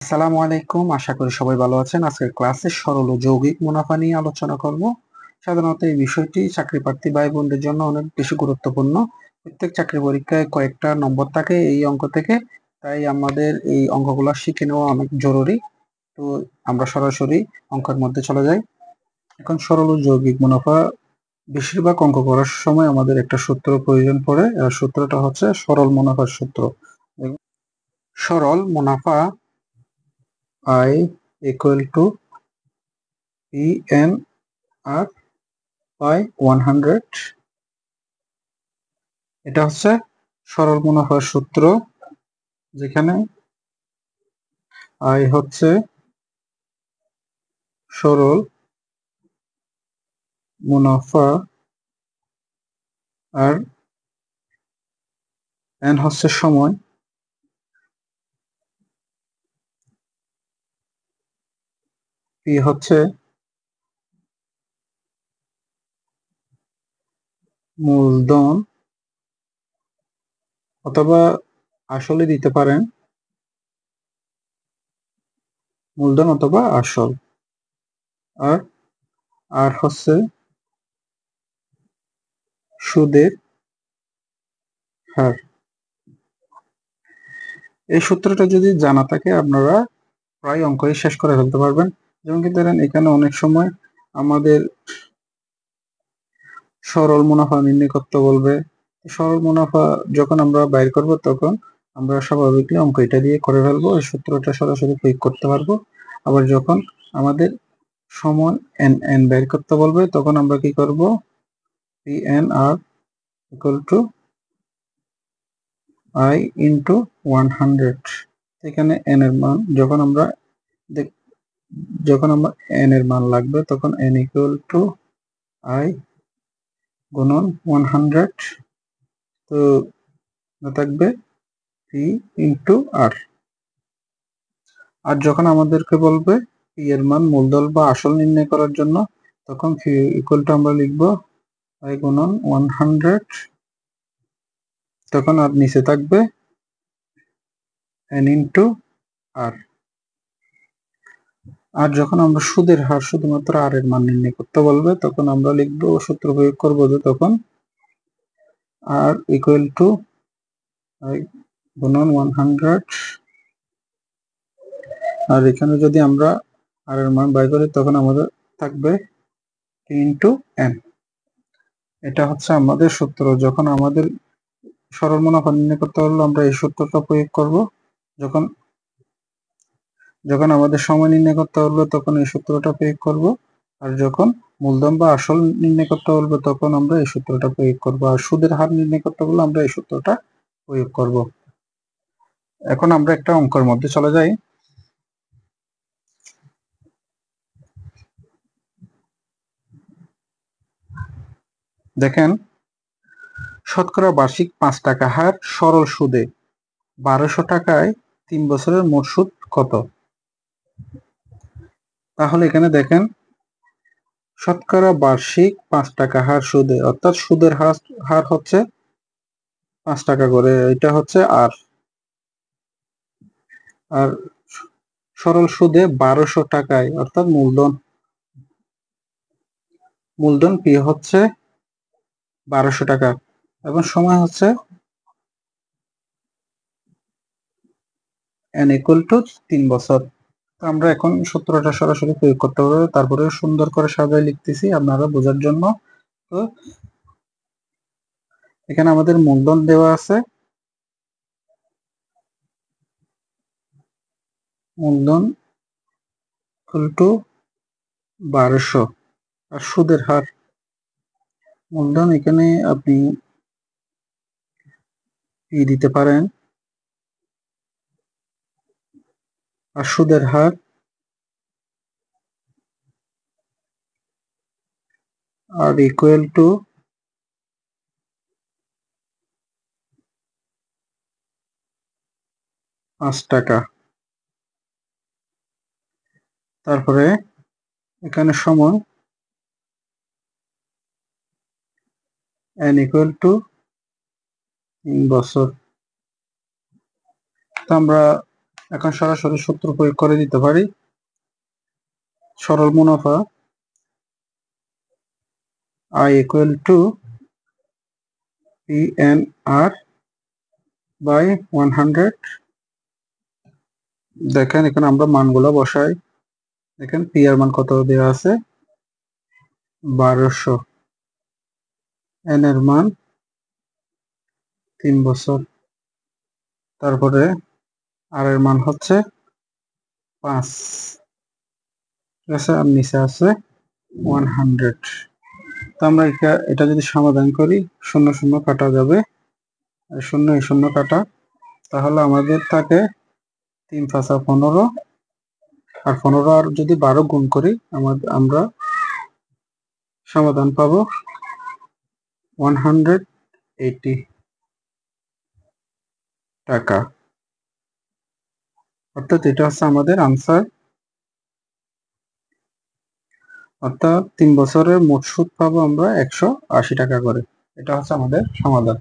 আসসালামু আলাইকুম। আশা করি সবাই ভালো আছেন। আজকের ক্লাসে সরল ও যৌগিক মুনাফা নিয়ে আলোচনা করব। সাধারণত এই বিষয়টি চাকরি প্রার্থী ভাই বোনদের জন্য অনেক বেশি গুরুত্বপূর্ণ। প্রত্যেক চাকরি পরীক্ষায় কয়েকটা নম্বর থাকে এই অঙ্ক থেকে, তাই আমাদের এই অঙ্কগুলো শিখে নেওয়া অনেক জরুরি। তো আমরা সরাসরি অঙ্কের মধ্যে চলে যাই। এখন সরল ও যৌগিক মুনাফা বেশিরভাগ অঙ্ক করার সময় আমাদের একটা সূত্র প্রয়োজন পড়ে, আর সূত্রটা হচ্ছে সরল মুনাফার সূত্র। সরল মুনাফা I equal to PNR by 100। এটা হচ্ছে সরল মুনাফার সূত্র, যেখানে I হচ্ছে সরল মুনাফা আর N হচ্ছে সময়, P হচ্ছে মূলধন অথবা আসলে দিতে পারেন, মূলধন অথবা আসল, আর R হচ্ছে সুদের হার। এই সূত্রটা যদি জানা থাকে আপনারা প্রায় অঙ্কই শেষ করে ফেলতে পারবেন। যেমন কি ধরেন এখানে অনেক সময় আমাদের সরল মুনাফা নির্ণয় করতে বলবে। সরল মুনাফা যখন আমরা বাইর করব তখন আমরা স্বাভাবিকলি অঙ্ক এটা দিয়ে করে ফেলবো, এই সূত্রটা সরাসরি প্রয়োগ করতে পারবো। আবার যখন আমাদের সময় এন এন বাইর করতে বলবে তখন আমরা কি করব, P N R equal to I into 100। এখানে এন এর মান যখন আমরা এন এর মান লাগবে তখন এন ইকুয়াল টু আই গুণন 100, তো থাকবে পি ইন্টু আর। আর যখন আমাদেরকে বলবে পি এর মান মূলধন বা আসল নির্ণয় করার জন্য তখন পি ইকুয়াল টু আমরা লিখব আই গুণন 100, তখন আর নিচে থাকবে এন ইন্টু আর। আর যখন আমরা সুদের হার শুধুমাত্র আর এর মান নির্ণয় করতে বলবে তখন আমরা লিখব, সূত্র প্রয়োগ করব যে তখন আর ইকুয়াল টু আই গুণন 100, আর এখানে যদি আমরা আর এর মান বাই করি তখন আমাদের থাকবে পি ইন্টু এন। এটা হচ্ছে আমাদের সূত্র। যখন আমাদের সরল মুনাফা নির্ণয় করতে হলে আমরা এই সূত্রটা প্রয়োগ করব, যখন যখন আমাদের সময় নির্ণয় করতে হলে তখন এই সূত্রটা প্রয়োগ করব, আর যখন মূলধন বা আসল নির্ণয় করতে বলবে তখন আমরা এই সূত্রটা প্রয়োগ করব, আর সুদের হার নির্ণয় করতে হলে আমরা এই সূত্রটা প্রয়োগ করব। এখন আমরা একটা অঙ্কের মধ্যে চলে যাই। দেখেন, শতকরা বার্ষিক 5 টাকা হার সরল সুদে 1200 টাকায় 3 বছরের মোট সুদ কত? তাহলে এখানে দেখেন, শতকরা বার্ষিক 5 টাকা হার সুদে, অর্থাৎ সুদের হার হচ্ছে 5 টাকা করে, এটা হচ্ছে আর আর সরল সুদে 1200 টাকায়, অর্থাৎ মূলধন পি হচ্ছে 1200 টাকা এবং সময় হচ্ছে এন ইকুয়াল টু 3 বছর। তো আমরা এখন সূত্রটা সরাসরি প্রয়োগ করতে পারবো, তারপরে সুন্দর করে সাজায় লিখতেছি আপনারা বোঝার জন্য। তো এখানে আমাদের মূলধন দেওয়া আছে, মূলধন ইকুয়াল টু 1200, আর সুদের হার মূলধন এখানে আপনি পি দিতে পারেন, আর সুদের হার আর ইকুয়াল টু 5 টাকা। তারপরে এখানে সময় n ইকুয়াল টু 3 বছর। তো আমরা এখন সরাসরি সূত্র প্রয়োগ করে দিতে পারি। সরল মুনাফা I equal to PNR by 100। দেখেন এখানে আমরা মানগুলো বসাই। দেখেন পি এর মান কত দেওয়া আছে 1200, এন এর মান 3 বছর, তারপরে আর এর মান হচ্ছে 5, ঠিক আছে, আর নিচে আছে 100। তো আমরা এটা যদি সমাধান করি, শূন্য শূন্য কাটা যাবে, আর শূন্য এই শূন্য কাটা, তাহলে আমাদের থাকে 3 5 15, আর 15 আর যদি 12 গুণ করি আমরা সমাধান পাবো 180 টাকা। অর্থাৎ এটা হচ্ছে আমাদের আনসার। অর্থাৎ 3 বছরের মোট সুদ পাবো আমরা 180 টাকা করে। এটা হচ্ছে আমাদের সমাধান।